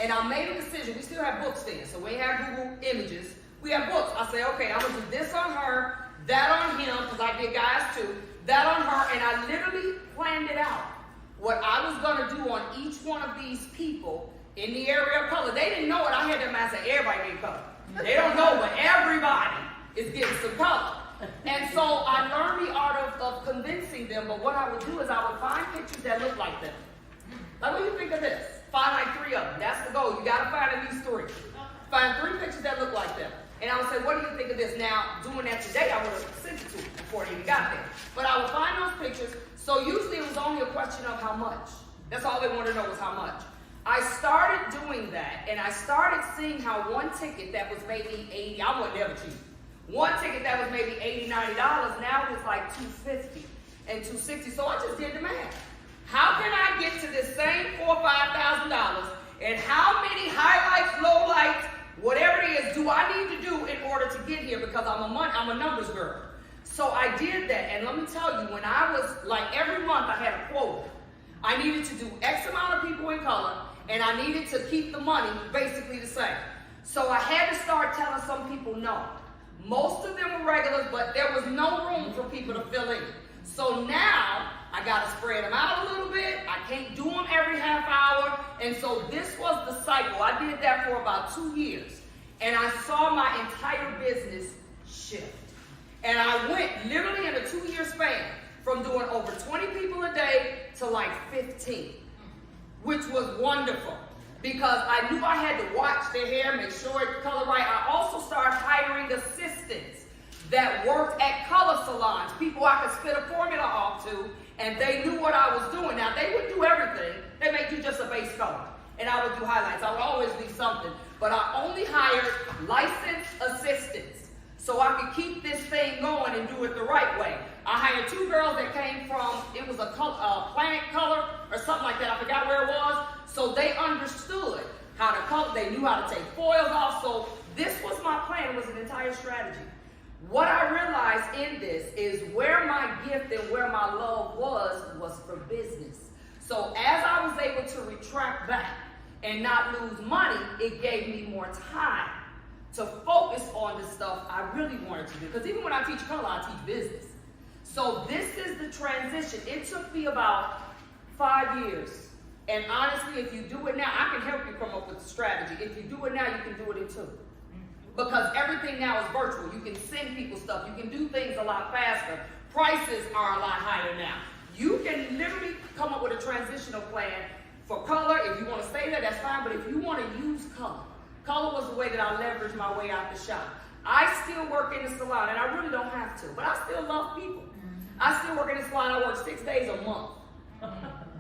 And I made a decision. We still have books then, so we have Google Images. We have books. I say, okay, I'm going to do this on her, that on him, because I get guys too, that on her, and I literally planned it out. What I was going to do on each one of these people in the area of color. They didn't know it. I had them as everybody get color. They don't know, but everybody is getting some color. And so I learned the art of convincing them, but what I would do is I would find pictures that look like them. Like, what do you think of this? Find like 3 of them. That's the goal. You got to find at least 3. Find 3 pictures that look like them. And I would say, what do you think of this? Now, doing that today, I would have sent it to them before they even got there. But I would find those pictures. So usually it was only a question of how much. That's all they wanted to know was how much. I started doing that, and I started seeing how one ticket that was maybe $80, I wasn't ever cheap. One ticket that was maybe $80, $90, now it's like $250 and $260. So I just did the math. How can I get to this same $4,000 or $5,000? And how many highlights, lowlights, whatever it is, do I need to do in order to get here? Because I'm a numbers girl. So I did that, and let me tell you, when I was, like every month I had a quota. I needed to do X amount of people in color, and I needed to keep the money basically the same. So I had to start telling some people no. Most of them were regulars, but there was no room for people to fill in. So now, I got to spread them out a little bit. I can't do them every half hour. And so this was the cycle. I did that for about 2 years. And I saw my entire business shift. And I went literally in a 2-year span from doing over 20 people a day to like 15, which was wonderful. Because I knew I had to watch their hair, make sure it's color right. I also started hiring assistants that worked at color salons, people I could spit a formula off to, and they knew what I was doing. Now, they would do everything. They may do just a base color, and I would do highlights. I would always leave something. But I only hired licensed assistants so I could keep this thing going and do it the right way. I hired 2 girls that came from, it was a Planet Color or something like that. I forgot where it was. So they understood how to color. They knew how to take foils off. So this was my plan. It was an entire strategy. What I realized in this is where my gift and where my love was for business. So as I was able to retract back and not lose money, it gave me more time to focus on the stuff I really wanted to do. Because even when I teach color, I teach business. So this is the transition. It took me about 5 years. And honestly, if you do it now, I can help you come up with a strategy. If you do it now, you can do it in 2. Because everything now is virtual. You can send people stuff. You can do things a lot faster. Prices are a lot higher now. You can literally come up with a transitional plan for color. If you want to stay there, that's fine. But if you want to use color, color was the way that I leveraged my way out the shop. I still work in the salon, and I really don't have to. But I still love people. I still work in the salon. I work 6 days a month.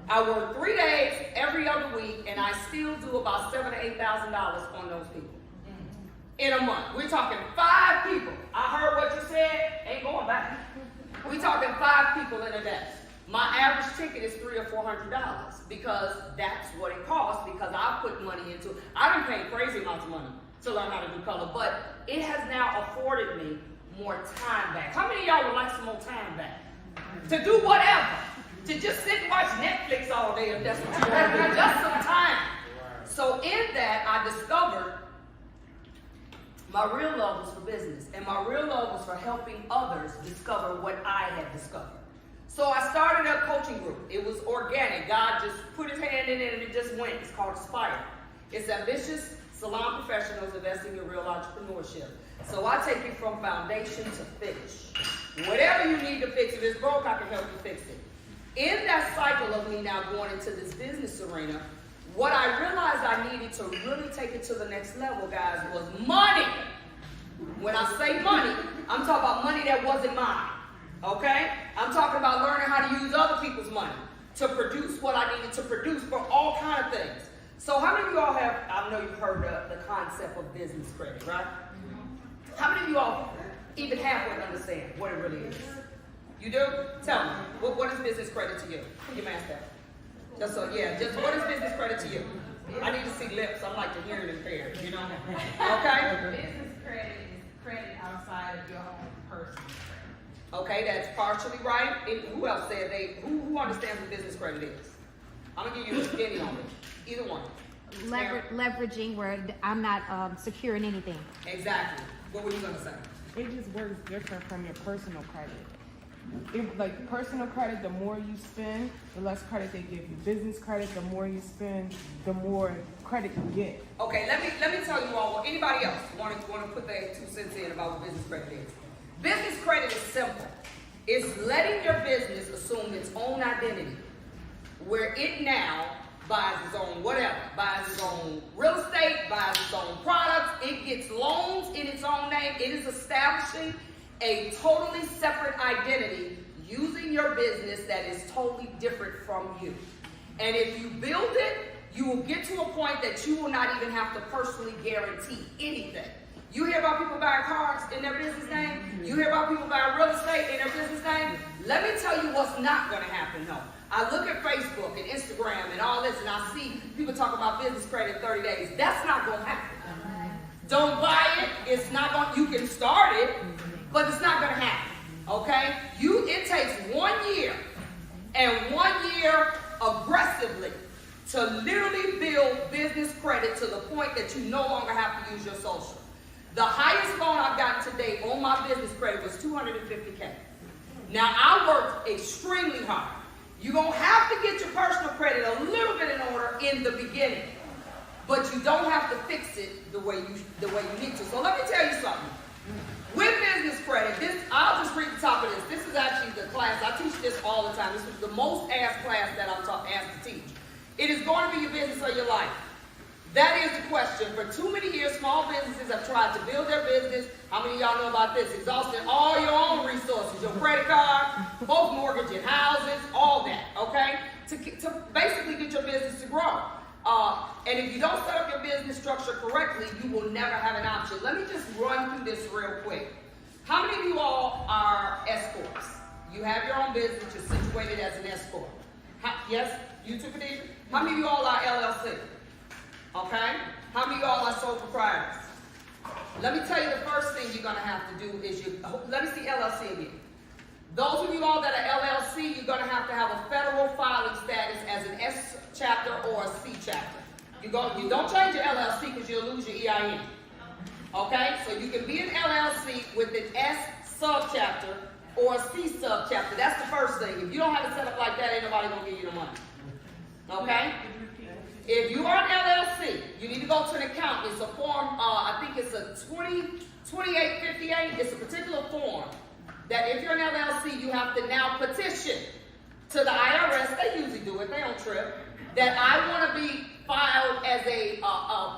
I work 3 days every other week, and I still do about $7,000 to $8,000 on those people in a month. We're talking 5 people. I heard what you said. Ain't going back. We're talking 5 people in a day. My average ticket is $300 or $400 because that's what it costs. Because I put money into it. I didn't pay crazy amounts of money to learn how to do color, but it has now afforded me more time back. How many of y'all would like some more time back to do whatever? To just sit and watch Netflix all day if that's what you want to do. Just some time. So in that, I discovered my real love was for business. And my real love was for helping others discover what I had discovered. So I started a coaching group. It was organic. God just put his hand in it and it just went. It's called Aspire. It's ambitious salon professionals investing in real entrepreneurship. So I take you from foundation to finish. Whatever you need to fix, if it's broke, I can help you fix it. In that cycle of me now going into this business arena, what I realized I needed to really take it to the next level, guys, was money. When I say money, I'm talking about money that wasn't mine, okay? I'm talking about learning how to use other people's money to produce what I needed to produce for all kinds of things. So how many of you all have, I know you've heard the concept of business credit, right? How many of you all even halfway understand what it really is? You do? Tell me. What is business credit to you? Put your mask down. Just so, yeah, just what is business credit to you? I need to see lips. I'm like the hearing impaired, you know? Okay? Business credit is credit outside of your own personal credit. Okay, that's partially right. And who else said who understands what business credit is? I'm going to give you a skinny on it. Either one. leveraging where I'm not securing anything. Exactly. What were you gonna say? It just works different from your personal credit. Like personal credit, the more you spend, the less credit they give you. Business credit, the more you spend, the more credit you get. Okay, let me tell you all. Anybody else want to put their 2 cents in about what business credit is? Business credit is simple. It's letting your business assume its own identity, where it now buys its own whatever, buys its own real estate, buys its own products. It gets loans in its own name. It is establishing a totally separate identity using your business that is totally different from you. And if you build it, you will get to a point that you will not even have to personally guarantee anything. You hear about people buying cars in their business name? You hear about people buying real estate in their business name? Let me tell you what's not going to happen, though. I look at Facebook and Instagram and all this, and I see people talk about business credit in 30 days. That's not going to happen. Don't buy it. It's not going. You can start it, but it's not going to happen. Okay? It takes 1 year, and 1 year aggressively to literally build business credit to the point that you no longer have to use your social. The highest loan I've gotten to date on my business credit was $250K. Now, I worked extremely hard. You're going to have to get your personal credit a little bit in order in the beginning, but you don't have to fix it the way you need to. So let me tell you something. With business credit, I'll just read the top of this. This is actually the class. I teach this all the time. This is the most asked class that I'm asked to teach. It is going to be your business or your life. That is the question. For too many years, small businesses have tried to build their business. How many of y'all know about this? Exhausting all your own resources, your credit card, both mortgage and houses, all that, okay? To basically get your business to grow. And if you don't set up your business structure correctly, you will never have an option. Let me just run through this real quick. How many of you all are S-corps? You have your own business, you're situated as an S-corp. Yes? You too, Khadijah? How many of you all are LLC? Okay? How many of you all are sole proprietors? Let me tell you the first thing you're going to have to do is let me see LLC again. Those of you all that are LLC, you're going to have a federal filing status as an S chapter or a C chapter. You don't change your LLC because you'll lose your EIN. Okay? So you can be an LLC with an S subchapter or a C subchapter. That's the first thing. If you don't have it set up like that, ain't nobody going to give you the money. Okay? If you are an LLC, you need to go to an accountant. It's a form, I think it's a 2858. It's a particular form that if you're an LLC, you have to now petition to the IRS. They usually do it. They don't trip. That I want to be filed as a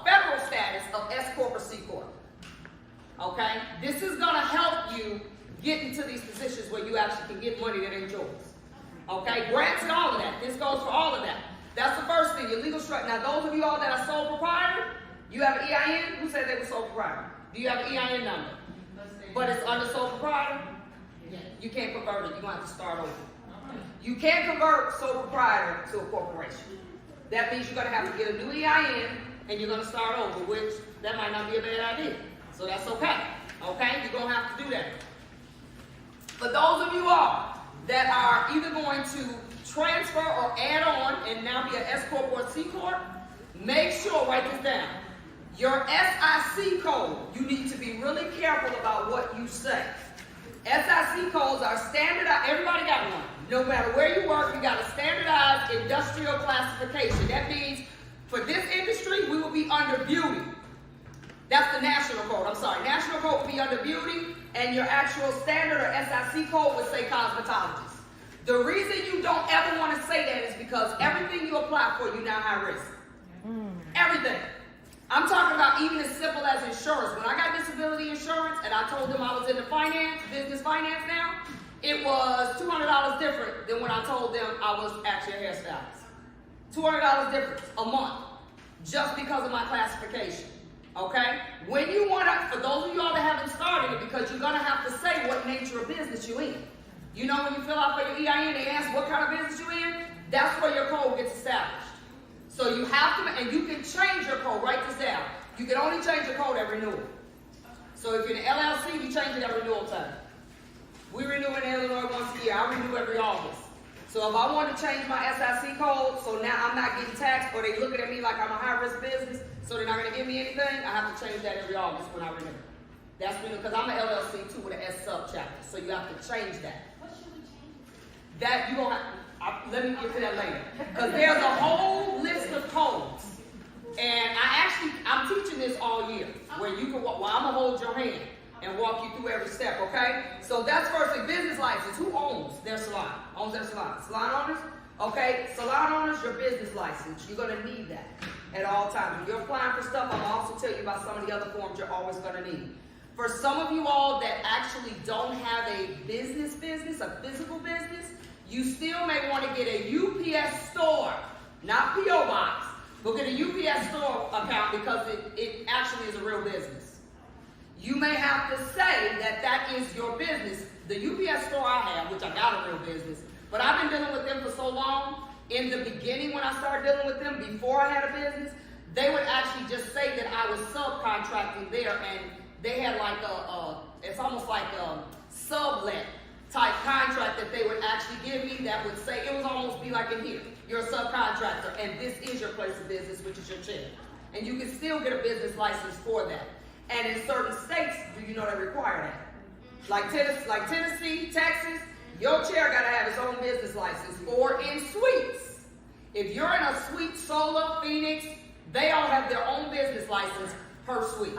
federal status of S Corp or C Corp. Okay? This is going to help you get into these positions where you actually can get money that ain't yours. Okay? Grants and all of that. This goes for all of that. That's the first thing, your legal structure. Now, those of you all that are sole proprietor, you have an EIN. Who said they were sole proprietor? Do you have an EIN number? But it's under sole proprietor? You can't convert it. You're going to have to start over. You can't convert sole proprietor to a corporation. That means you're going to have to get a new EIN, and you're going to start over, which that might not be a bad idea. So that's okay. Okay? You're going to have to do that. For those of you all that are either going to transfer or add on and now be an S Corp or C Corp, make sure, write this down. Your SIC code, you need to be really careful about what you say. SIC codes are standardized. Everybody got one. No matter where you work, you got a standardized industrial classification. That means for this industry, we will be under beauty. That's the national code. I'm sorry. National code will be under beauty, and your actual standard or SIC code would say cosmetologist. The reason you don't ever want to say that is because everything you apply for, you're now high risk. Everything. I'm talking about even as simple as insurance. When I got disability insurance and I told them I was in the business finance now, it was $200 different than when I told them I was actually a hairstylist. $200 difference a month just because of my classification. Okay? When you want to, for those of you all that haven't started it, because you're going to have to say what nature of business you're in. You know when you fill out for your EIN, they ask what kind of business you're in? That's where your code gets established. So you have to, and you can change your code. Write this down. You can only change your code at renewal. So if you're an LLC, you change it at renewal time. We renew in Illinois once a year. I renew every August. So if I want to change my SIC code, so now I'm not getting taxed, or they looking at me like I'm a high-risk business, So they're not gonna give me anything, I have to change that every August when I renew. That's because I'm an LLC too with an S sub chapter, so you have to change that. What should we change? That you gonna have, let me get to that later. Because there's a whole list of codes. And I'm teaching this all year, where you can walk, well, I'm gonna hold your hand and walk you through every step, okay? So that's firstly, business license. Who owns their salon? Owns their salon? Salon owners? Okay, salon owners, your business license. You're gonna need that at all times. When you're applying for stuff, I'm gonna also tell you about some of the other forms you're always gonna need. For some of you all that actually don't have a business, a physical business, you still may want to get a UPS store, not P.O. Box, but get a UPS store account because it actually is a real business. You may have to say that is your business. The UPS store I have, which I got a real business, but I've been dealing with them for so long. In the beginning, when I started dealing with them, before I had a business, they would actually just say that I was subcontracting there, and they had like it's almost like a sublet type contract that they would actually give me that would say, it would almost be like in here, you're a subcontractor and this is your place of business, which is your chair. And you can still get a business license for that. And in certain states, do you know they require that? Like Tennessee, Texas, your chair gotta have its own business license. Or in suites. If you're in a suite, Solar, Phoenix, they all have their own business license per suite.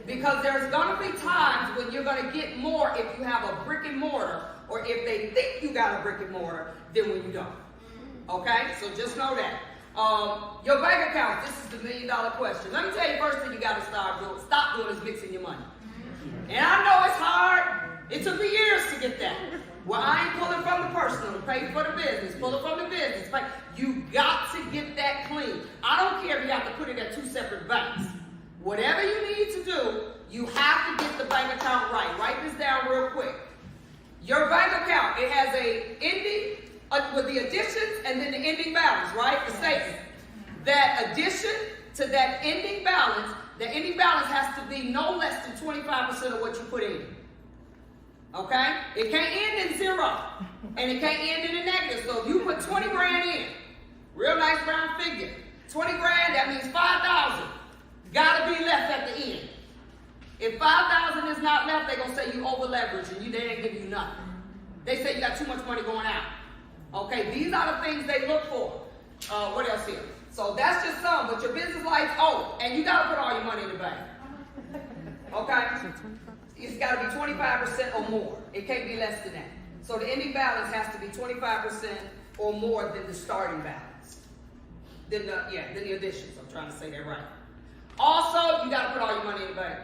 Because there's gonna be times when you're gonna get more if you have a brick and mortar, or if they think you got a brick and mortar, than when you don't. Okay, so just know that. Your bank account, this is the $1 million question. Let me tell you, first thing you gotta stop doing is mixing your money. And I know it's hard. It took me years to get that. Well, I ain't pulling from the personal to pay for the business, pulling from the business. You got to get that clean. I don't care if you have to put it at 2 separate banks. Whatever you need to do, you have to get the bank account right. Write this down real quick. Your bank account, it has a ending with the additions and then the ending balance, right? The statement. That addition to that ending balance, the ending balance has to be no less than 25% of what you put in. Okay? It can't end in 0. And it can't end in a negative. So if you put 20 grand in, real nice round figure, 20 grand, that means 5,000. Gotta be left at the end. If 5,000 is not left, they're gonna say you over leveraged and they didn't give you nothing. They say you got too much money going out. Okay, these are the things they look for. What else here? So that's just some, but your business license, and you gotta put all your money in the bank. Okay? It's gotta be 25% or more. It can't be less than that. So the ending balance has to be 25% or more than the starting balance. Then the additions. I'm trying to say that right. Also, you gotta put all your money in the bank.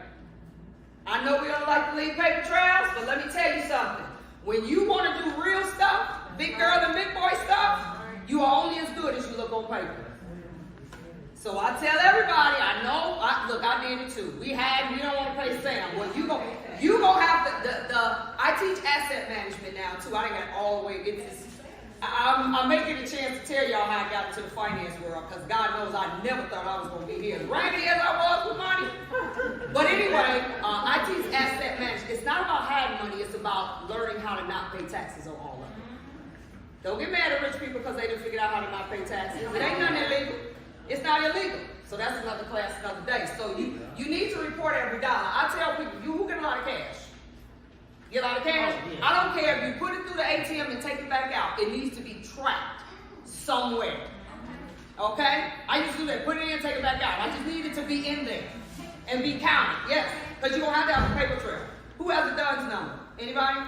I know we don't like to leave paper trails, but let me tell you something. When you want to do real stuff, big girl and big boy stuff, you are only as good as you look on paper. So I tell everybody, I did it too. You don't want to pay Sam. Well, you gonna have I teach asset management now too. I didn't get all the way. I'm making a chance to tell y'all how I got into the finance world, because God knows I never thought I was going to be here as raggedy as I was with money. But anyway, I teach asset management. It's not about having money, it's about learning how to not pay taxes on all of it. Don't get mad at rich people because they didn't figure out how to not pay taxes. It ain't nothing illegal. It's not illegal. So that's another class, another day. So you need to report every dollar. I tell people, who get a lot of cash? Get a lot of cash? Oh, yeah. I don't care if you put it through the ATM and take it back out. It needs to be tracked somewhere. Okay? I used to do that. Put it in, take it back out. I just need it to be in there and be counted. Yes, because you're going to have a paper trail. Who has a DUNS number? Anybody?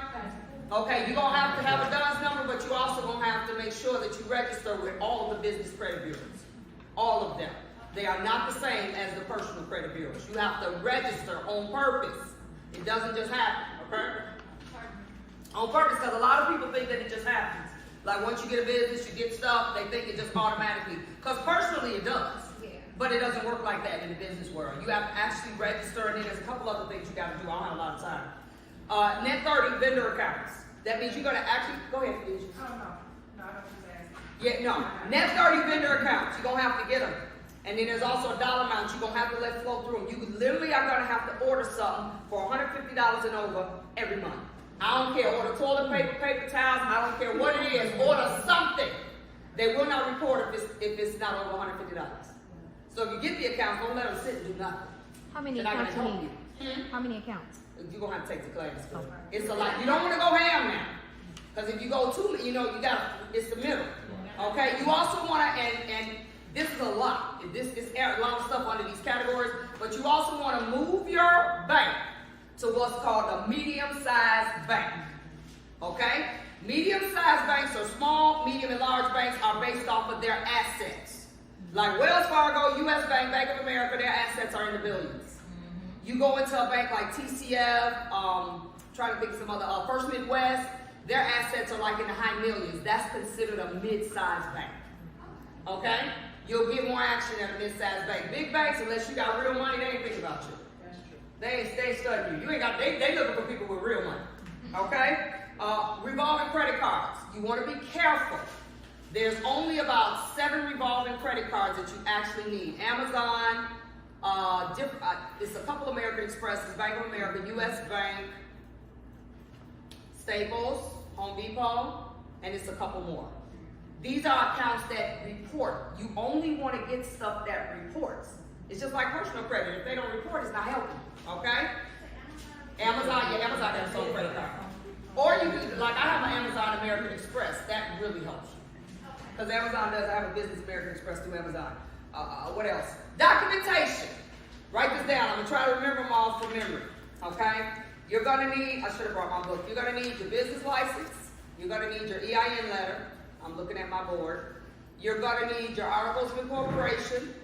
Okay, you're going to have a DUNS number, but you're also going to have to make sure that you register with all of the business credit bureaus. All of them. They are not the same as the personal credit bureaus. You have to register on purpose. It doesn't just happen, okay? On purpose, because a lot of people think that it just happens. Like once you get a business, you get stuff, they think it just automatically. Because personally it does. Yeah. But it doesn't work like that in the business world. You have to actually register, and then there's a couple other things you got to do. I don't have a lot of time. Net 30 vendor accounts. That means you're going to actually, go ahead, please. Oh, no. No, I don't do that. Yeah, no. Net 30 vendor accounts. You're going to have to get them. And then there's also a dollar amount you're going to have to let flow through them. You literally are going to have to order something for $150 and over every month. I don't care. Order toilet paper, paper towels. I don't care what it is. Order something. They will not report if it's not over $150. So if you get the accounts, don't let them sit and do nothing. How many They're not accounts gonna you help need? you. How many accounts? You're gonna have to take the class. Okay. It's a lot. You don't want to go ham now, because if you go too, you it's the middle. Okay. You also want to, and this is a lot. This is a lot of stuff under these categories, but you also want to move your bank to what's called a medium-sized bank. Okay. Medium-sized banks or small, medium, and large banks are based off of their assets. Like Wells Fargo, U.S. Bank, Bank of America, their assets are in the billions. You go into a bank like TCF, trying to think of some other, First Midwest, their assets are like in the high millions. That's considered a mid-sized bank. Okay? You'll get more action at a mid-sized bank. Big banks, unless you got real money, they ain't thinking about you. That's true. They ain't studying you. You ain't got, they looking for people with real money. Okay? Revolving credit cards. You want to be careful. There's only about 7 revolving credit cards that you actually need. Amazon, it's a couple American Expresses, Bank of America, U.S. Bank, Staples, Home Depot, and it's a couple more. These are accounts that report. You only want to get stuff that reports. It's just like personal credit. If they don't report, it's not helping. Okay? Amazon has its own credit card. Or you can, like I have an Amazon American Express. That really helps you. Because Amazon does have a business American Express through Amazon. What else? Documentation. Write this down. I'm going to try to remember them all from memory. Okay? You're going to need, I should have brought my book. You're going to need your business license. You're going to need your EIN letter. I'm looking at my board. You're going to need your articles of incorporation,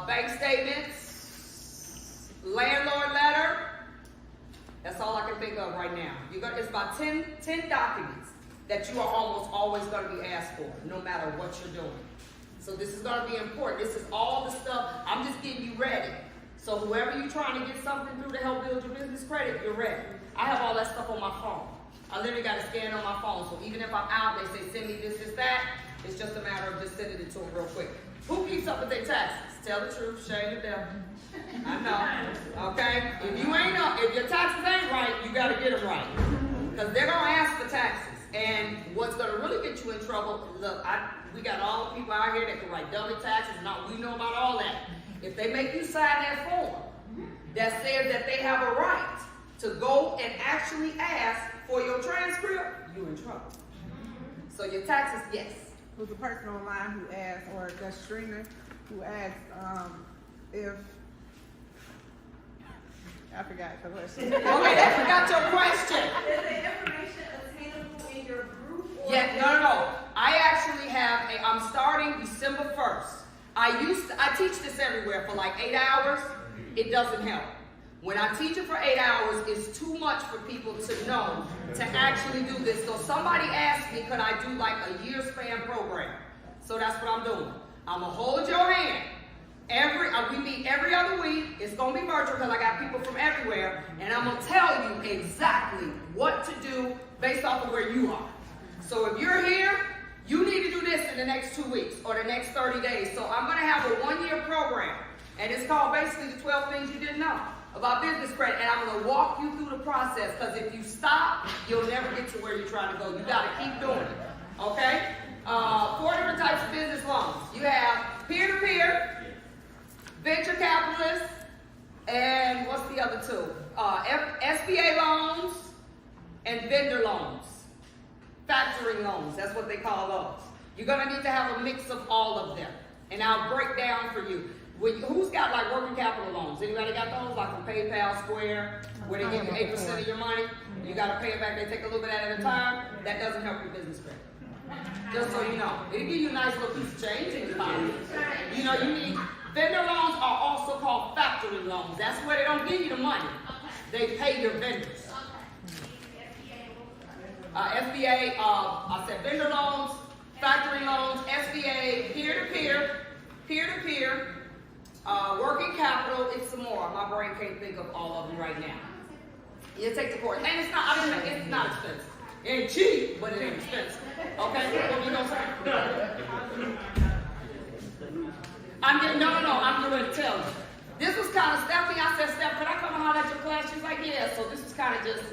bank statements, landlord letter. That's all I can think of right now. It's about 10 documents that you are almost always going to be asked for, no matter what you're doing. So this is going to be important. This is all the stuff. I'm just getting you ready. So whoever you're trying to get something through to help build your business credit, you're ready. I have all that stuff on my phone. I literally got to scan on my phone. So even if I'm out, they say, send me this, that. It's just a matter of just sending it to them real quick. Who keeps up with their taxes? Tell the truth, shame the devil. I know. Okay? If you ain't up, if your taxes ain't right, you got to get them right. Because they're going to ask for taxes. And what's going to really get you in trouble, look, we got all the people out here that can write dummy taxes. We know about all that. If they make you sign that form that says that they have a right to go and actually ask for your transcript, you're in trouble. So your taxes, yes. There was a person online who asked, or that's Trina, who asked if, I forgot the question. Okay, I forgot your question. Is the information attainable in your group? Yeah, no. I actually have I'm starting December 1st. I teach this everywhere for like 8 hours. It doesn't help. When I teach it for 8 hours, it's too much for people to know to actually do this. So somebody asked me, could I do like a year span program? So that's what I'm doing. I'm gonna hold your hand. We meet every other week. It's gonna be virtual because I got people from everywhere, and I'm gonna tell you exactly what to do based off of where you are. So if you're here, you need to do this in the next 2 weeks or the next 30 days. So I'm gonna have a 1-year program, and it's called basically the 12 things you didn't know about business credit, and I'm going to walk you through the process, because if you stop, you'll never get to where you're trying to go. You got to keep doing it, okay? 4 different types of business loans. You have peer-to-peer, venture capitalists, and what's the other 2? SBA loans and vendor loans. Factoring loans, that's what they call those. You're going to need to have a mix of all of them, and I'll break down for you. Who's got like working capital loans? Anybody got those? Like from PayPal, Square, where they give you 8% of your money? You got to pay it back. They take a little bit at a time. That doesn't help your business credit. Just so you know, it'll give you a nice little piece of change in your pocket. You know, you need vendor loans are also called factoring loans. That's where they don't give you the money. They pay your vendors. SBA, I said vendor loans, factoring loans, SBA, peer-to-peer, working capital, it's some more. My brain can't think of all of them right now. You take the course. And it's not expensive. It ain't cheap, but it ain't expensive. Okay? What you gonna say? I'm going to tell you. This was kind of Stephanie. I said, Steph, can I come and holler at your class? She's like, yeah. So this is kind of just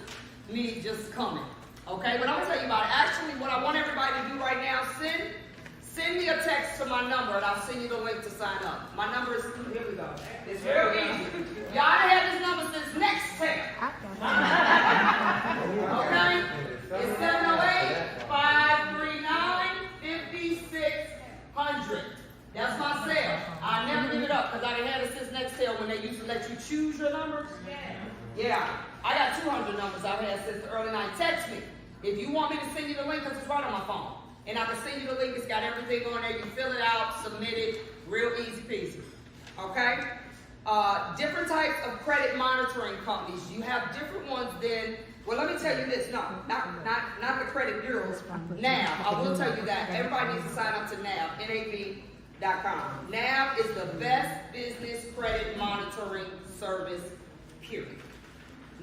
me just coming. Okay? But I'm going to tell you about it. Actually, what I want everybody to do right now, send me a text to my number and I'll send you the link to sign up. My number is, here we go. It's real easy. Y'all done had this number since next test. Okay? It's 708-539-5600. That's my cell. I never give it up because I done had it since Nextel when they used to let you choose your numbers. Yeah. I got 200 numbers I've had since the early 90s. Text me. If you want me to send you the link, because it's right on my phone. And I can send you the link. It's got everything on there. You fill it out, submit it, real easy peasy. Okay? Different types of credit monitoring companies. You have different ones than, well, let me tell you this. No, not the credit bureaus. NAV. I will tell you that. Everybody needs to sign up to NAV, NAV.com. NAV is the best business credit monitoring service, period.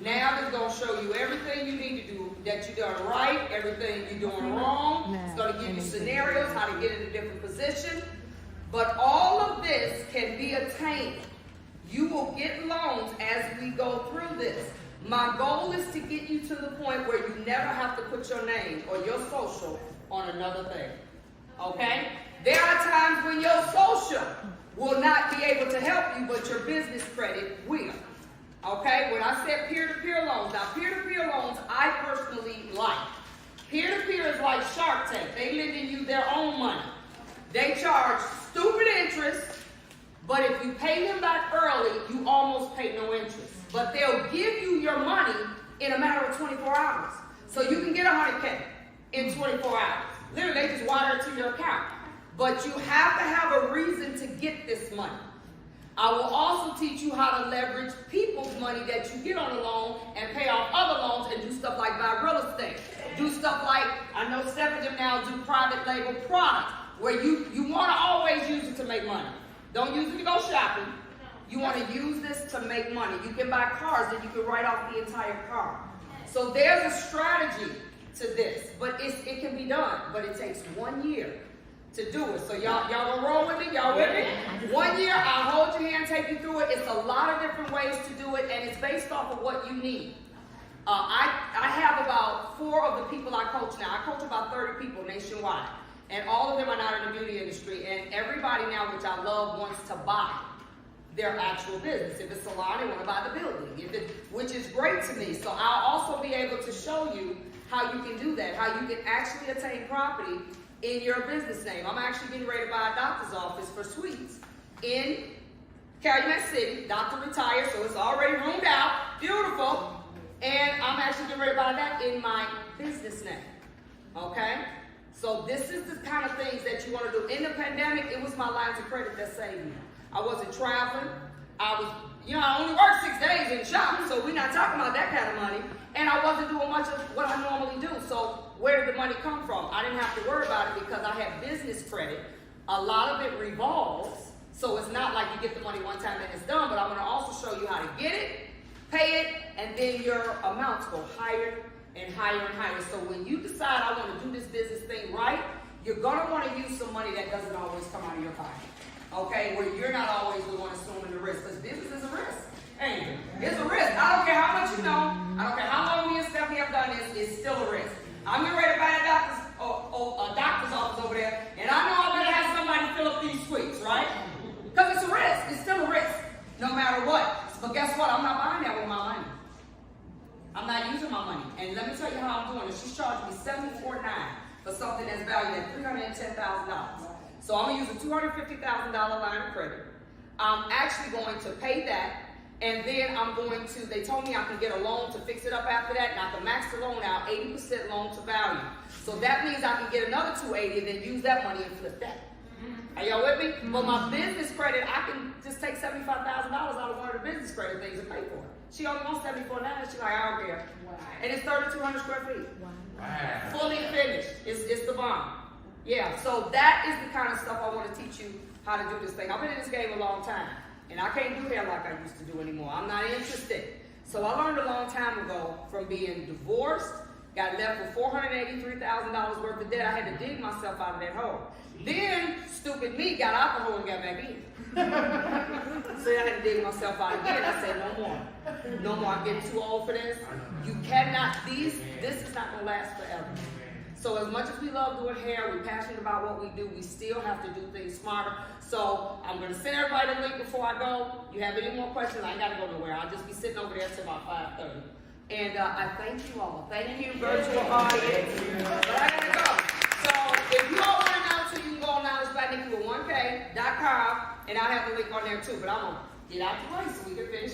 NAV is going to show you everything you need to do, that you're doing right, everything you're doing wrong. It's going to give you scenarios, how to get in a different position. But all of this can be attained. You will get loans as we go through this. My goal is to get you to the point where you never have to put your name or your social on another thing. Okay? There are times when your social will not be able to help you, but your business credit will. Okay, when I said peer-to-peer loans, now peer-to-peer loans I personally like. Peer-to-peer is like Shark Tank. They lending you their own money. They charge stupid interest, but if you pay them back early, you almost pay no interest. But they'll give you your money in a matter of 24 hours. So you can get $100K in 24 hours. Literally, they just wire it to your account. But you have to have a reason to get this money. I will also teach you how to leverage people's money that you get on a loan and pay off other loans and do stuff like buy real estate. Do stuff like, I know Steph and them now do private label products where you want to always use it to make money. Don't use it to go shopping. You want to use this to make money. You can buy cars and you can write off the entire car. So there's a strategy to this, but it can be done, but it takes 1 year to do it. So y'all gonna roll with me? Y'all with me? 1 year, I'll hold your hand, take you through it. It's a lot of different ways to do it, and it's based off of what you need. I have about 4 of the people I coach now. I coach about 30 people nationwide, and all of them are not in the beauty industry, and everybody now, which I love, wants to buy their actual business. If it's a salon, they want to buy the building, which is great to me. So I'll also be able to show you how you can do that, how you can actually attain property in your business name. I'm actually getting ready to buy a doctor's office for Sweets in Calumet City. Doctor retired, so it's already roomed out. Beautiful. And I'm actually getting ready to buy that in my business name. Okay? So this is the kind of things that you want to do. In the pandemic, it was my lines of credit that saved me. I wasn't traveling. I only worked 6 days in shop, so we're not talking about that kind of money. And I wasn't doing much of what I normally do. So where did the money come from? I didn't have to worry about it because I have business credit. A lot of it revolves. So it's not like you get the money one time and it's done, but I'm going to also show you how to get it, pay it, and then your amounts go higher and higher and higher. So when you decide I want to do this business thing right, you're going to want to use some money that doesn't always come out of your pocket. Okay, where you're not always the one assuming the risk, because business is a risk. Hey, it's a risk. I don't care how much you know. I don't care how long me and Stephanie have done this. It's still a risk. I'm getting ready to buy a doctor's office over there, and I know I'm going to have somebody fill up these suites, right? Because it's a risk. It's still a risk, no matter what. But guess what? I'm not buying that with my money. I'm not using my money. And let me tell you how I'm doing it. She's charging me $74.9 for something that's valued at $310,000. So I'm going to use a $250,000 line of credit. I'm actually going to pay that, and then they told me I can get a loan to fix it up after that, and I can max the loan out, 80% loan to value. So that means I can get another $280,000 and then use that money and flip that. Are y'all with me? But my business credit, I can just take $75,000 out of one of the business credit things and pay for it. She only wants $74.9. She's like, I don't care. Wow. And it's 3,200 square feet. Wow. Fully finished. It's the bomb. Yeah, so that is the kind of stuff I want to teach you how to do this thing. I've been in this game a long time, and I can't do hair like I used to do anymore. I'm not interested. So I learned a long time ago from being divorced, got left with $483,000 worth of debt. I had to dig myself out of that hole. Then, stupid me got out the hole and got back in. So I had to dig myself out again. I said, no more. No more. I'm getting too old for this. You cannot, this is not going to last forever. So as much as we love doing hair, we're passionate about what we do, we still have to do things smarter. So I'm gonna send everybody the link before I go. You have any more questions? I ain't gotta go nowhere. I'll just be sitting over there till about 5:30. And I thank you all. Thank you, virtual audience. But I gotta go. So if you all want to know, so you can go on knowledgeblacknicky with 1K.com, and I'll have the link on there too. But I'm gonna get out the way so we can finish.